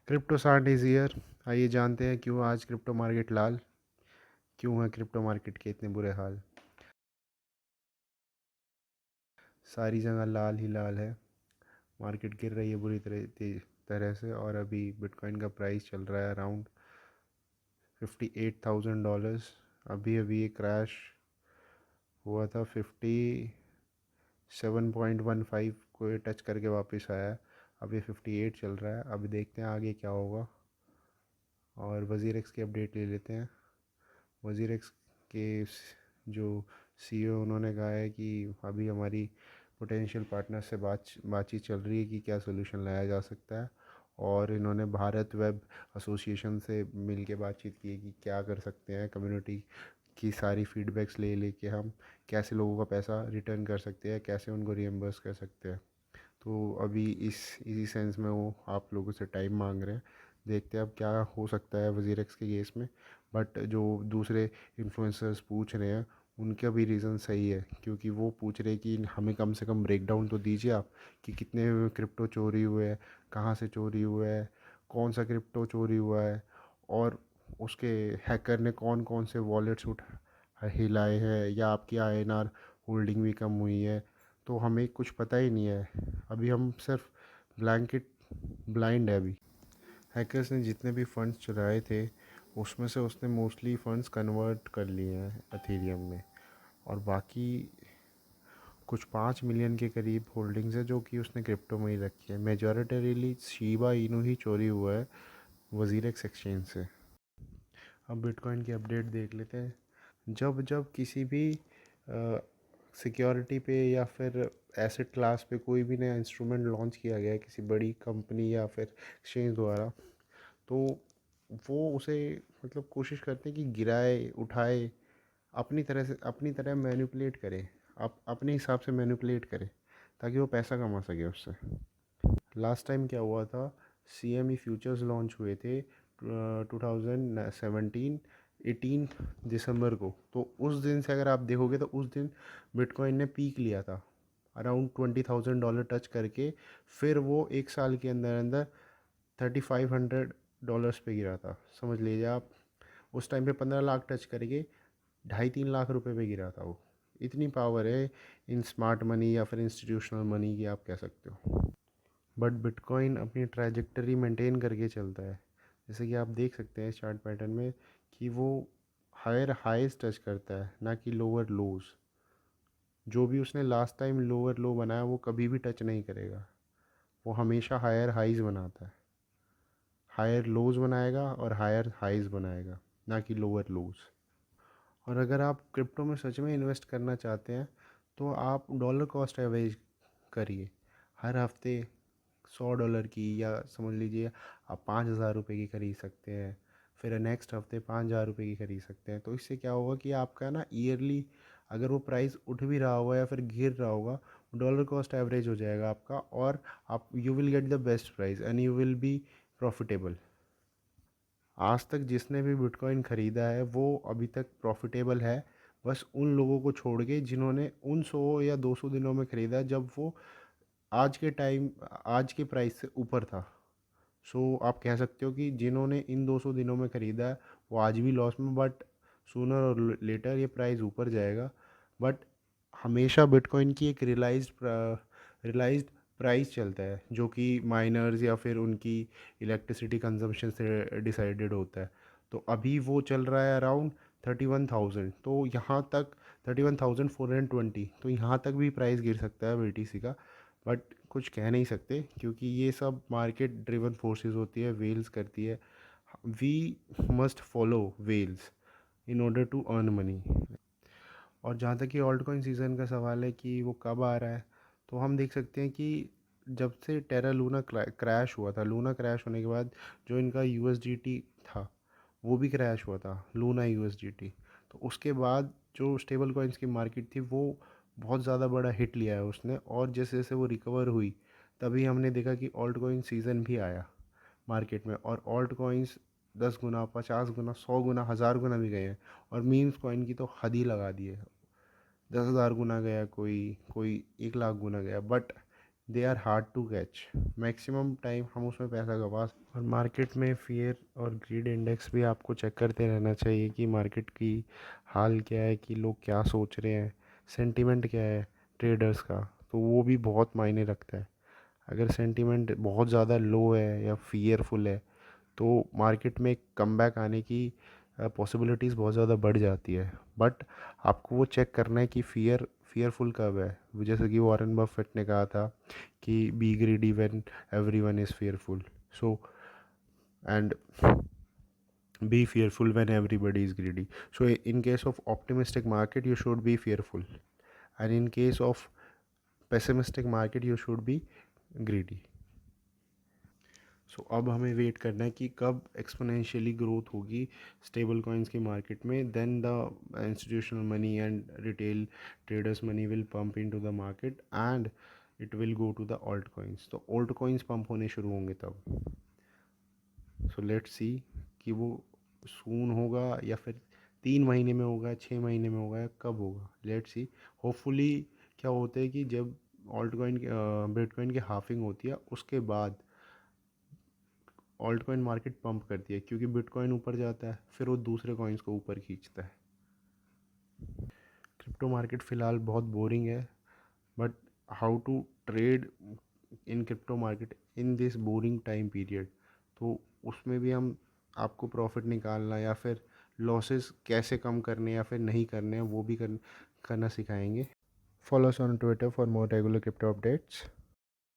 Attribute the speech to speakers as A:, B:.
A: Crypto सांड is here. आइए जानते हैं क्यों आज क्रिप्टो मार्केट लाल, क्यों है क्रिप्टो मार्केट के इतने बुरे हाल। सारी जगह लाल ही लाल है। मार्केट गिर रही है बुरी तरह से, और अभी बिटकॉइन का प्राइस चल रहा है अराउंड $58,000। अभी अभी ये क्रैश हुआ था 57.15 को, ये टच करके वापस आया है। अभी 58 चल रहा है। अभी देखते हैं आगे क्या होगा। और वज़ीर एक्स की अपडेट ले लेते हैं। वज़ीर एक्स के जो सीईओ, उन्होंने कहा है कि अभी हमारी पोटेंशियल पार्टनर से बातचीत चल रही है कि क्या सोल्यूशन लाया जा सकता है। और इन्होंने भारत वेब एसोसिएशन से मिल के बातचीत की है कि क्या कर सकते हैं। कम्युनिटी की सारी फीडबैक्स ले लेके हम कैसे लोगों का पैसा रिटर्न कर सकते हैं, कैसे उनको रिएम्बर्स कर सकते हैं। तो अभी इसी सेंस में वो आप लोगों से टाइम मांग रहे हैं। देखते हैं अब क्या हो सकता है वज़ीर एक्स के केस में। बट जो दूसरे इन्फ्लुएंसर्स पूछ रहे हैं, उनका भी रीज़न सही है, क्योंकि वो पूछ रहे हैं कि हमें कम से कम ब्रेक डाउन तो दीजिए आप कि कितने क्रिप्टो चोरी हुए हैं, कहाँ से चोरी हुए हैं, कौन सा क्रिप्टो चोरी हुआ है, और उसके हैकर ने कौन कौन से वॉलेट्स हिलाए हैं, या आपकी आईएनआर होल्डिंग भी कम हुई है। तो हमें कुछ पता ही नहीं है। अभी हम सिर्फ ब्लैंकेट ब्लाइंड है अभी। हैकर्स ने जितने भी फंड्स चुराए थे, उसमें से उसने मोस्टली फंड्स कन्वर्ट कर लिए हैं अथेरियम में। और बाकी कुछ 5 मिलियन के करीब होल्डिंग्स है जो कि उसने क्रिप्टो में ही रखी है। मेजॉरिटरीली शीबा इनू ही चोरी हुआ है वज़ीर एक्स एक्सचेंज से। अब बिटकॉइन की अपडेट देख लेते हैं। जब जब किसी भी सिक्योरिटी पे या फिर एसेट क्लास पे कोई भी नया इंस्ट्रूमेंट लॉन्च किया गया है किसी बड़ी कंपनी या फिर एक्सचेंज द्वारा, तो वो उसे मतलब कोशिश करते हैं कि गिराए उठाए, अपनी तरह से अपनी तरह मैनिपुलेट करे, अपने हिसाब से मैनिपुलेट करे, ताकि वो पैसा कमा सके उससे। लास्ट टाइम क्या हुआ था, CME फ्यूचर्स लॉन्च हुए थे 2017 18 दिसंबर को। तो उस दिन से अगर आप देखोगे तो उस दिन बिटकॉइन ने पीक लिया था अराउंड $20,000 टच करके। फिर वो एक साल के अंदर अंदर $3,500 पे गिरा था। समझ लीजिए आप, उस टाइम पे 15 लाख टच करके 2.5-3 लाख रुपए पे गिरा था वो। इतनी पावर है इन स्मार्ट मनी या फिर इंस्टीट्यूशनल मनी की, आप कह सकते हो। बट बिटकॉइन अपनी ट्रैजेक्टरी मेंटेन करके चलता है। जैसे कि आप देख सकते हैं चार्ट पैटर्न में कि वो हायर हाईज टच करता है, ना कि लोअर लोज। जो भी उसने लास्ट टाइम लोअर लो बनाया वो कभी भी टच नहीं करेगा। वो हमेशा हायर हाईज बनाता है। हायर लोज बनाएगा और हायर हाईज बनाएगा, ना कि लोअर लोज। और अगर आप क्रिप्टो में सच में इन्वेस्ट करना चाहते हैं, तो आप डॉलर कॉस्ट एवरेज करिए। हर हफ्ते $100 की, या समझ लीजिए आप 5,000 रुपये की खरीद सकते हैं। फिर नेक्स्ट हफ्ते 5,000 रुपये की खरीद सकते हैं। तो इससे क्या होगा कि आपका ना ईयरली, अगर वो प्राइस उठ भी रहा होगा या फिर गिर रहा होगा, डॉलर कॉस्ट एवरेज हो जाएगा आपका, और आप you will get the best price and you will be profitable. आज तक जिसने भी बिटकॉइन ख़रीदा है वो अभी तक प्रॉफिटेबल है, बस उन लोगों को छोड़ के जिन्होंने उन 100 या 200 दिनों में ख़रीदा जब वो आज के प्राइस से ऊपर था। सो आप कह सकते हो कि जिन्होंने इन 200 दिनों में ख़रीदा है वो आज भी लॉस में, बट सूनर और लेटर ये प्राइस ऊपर जाएगा। बट हमेशा बिटकॉइन की एक रियलाइज्ड प्राइस चलता है, जो कि माइनर्स या फिर उनकी इलेक्ट्रिसिटी कंजम्पशन से डिसाइडेड होता है। तो अभी वो चल रहा है अराउंड 31,000। तो यहाँ तक 31,420, तो यहाँ तक भी प्राइस गिर सकता है BTC का। बट कुछ कह नहीं सकते, क्योंकि ये सब मार्केट ड्रिवन फोर्सेस होती है, वेल्स करती है। We must follow whales in order to earn money. और जहाँ तक कि ऑल्ट कॉइन सीज़न का सवाल है कि वो कब आ रहा है, तो हम देख सकते हैं कि जब से टेरा लूना क्रैश हुआ था, लूना क्रैश होने के बाद जो इनका USDT था वो भी क्रैश हुआ था, लूना USDT। तो उसके बाद जो स्टेबल कॉइन्स की मार्केट थी वो बहुत ज़्यादा बड़ा हिट लिया है उसने, और जैसे जैसे वो रिकवर हुई तभी हमने देखा कि ऑल्ट कॉइन सीज़न भी आया मार्केट में। और ऑल्ट कॉइन्स 10 गुना, 50 गुना, 100 गुना, 1000 गुना भी गए हैं। और मीम्स कॉइन की तो हद ही लगा दी है। 10,000 गुना गया, कोई कोई 1 लाख गुना गया। But they are hard to catch, maximum time हम उसमें पैसा गवा। और मार्केट में फियर और ग्रीड इंडेक्स भी आपको चेक करते रहना चाहिए कि मार्केट की हाल क्या है, कि लोग क्या सोच रहे हैं, सेंटिमेंट क्या है ट्रेडर्स का, तो वो भी बहुत मायने रखता है। अगर सेंटिमेंट बहुत ज़्यादा लो है या फियरफुल है तो मार्केट में कमबैक आने की पॉसिबिलिटीज़ बहुत ज़्यादा बढ़ जाती है। बट आपको वो चेक करना है कि फियरफुल कब है। जैसे कि वॉरेन बफेट ने कहा था कि B greedy when everyone is fearful, so and be fearful when everybody is greedy. So in case of optimistic market you should be fearful, and in case of pessimistic market you should be greedy. So अब हमें wait करना है कि कब exponentially growth होगी stable coins की market में, then the institutional money and retail traders money will pump in to the market and it will go to the alt coins. तो ऑल्ट कॉइन्स पंप होने शुरू होंगे तब। सो लेट्स सी कि वो सून होगा या फिर 3 महीने में होगा, 6 महीने में होगा, या कब होगा, लेट्स सी। होपफुली क्या होता है कि जब ऑल्ट कॉइन बिटकॉइन की हाफिंग होती है उसके बाद ऑल्ट कॉइन मार्केट पंप करती है, क्योंकि बिटकॉइन ऊपर जाता है फिर वो दूसरे कॉइन्स को ऊपर खींचता है। क्रिप्टो मार्केट फ़िलहाल बहुत बोरिंग है, but how to trade in crypto market in this boring time period, तो उसमें भी हम आपको प्रॉफिट निकालना या फिर लॉसेस कैसे कम करने या फिर नहीं करने हैं वो भी करना सिखाएंगे। Follow us on Twitter for more regular crypto updates.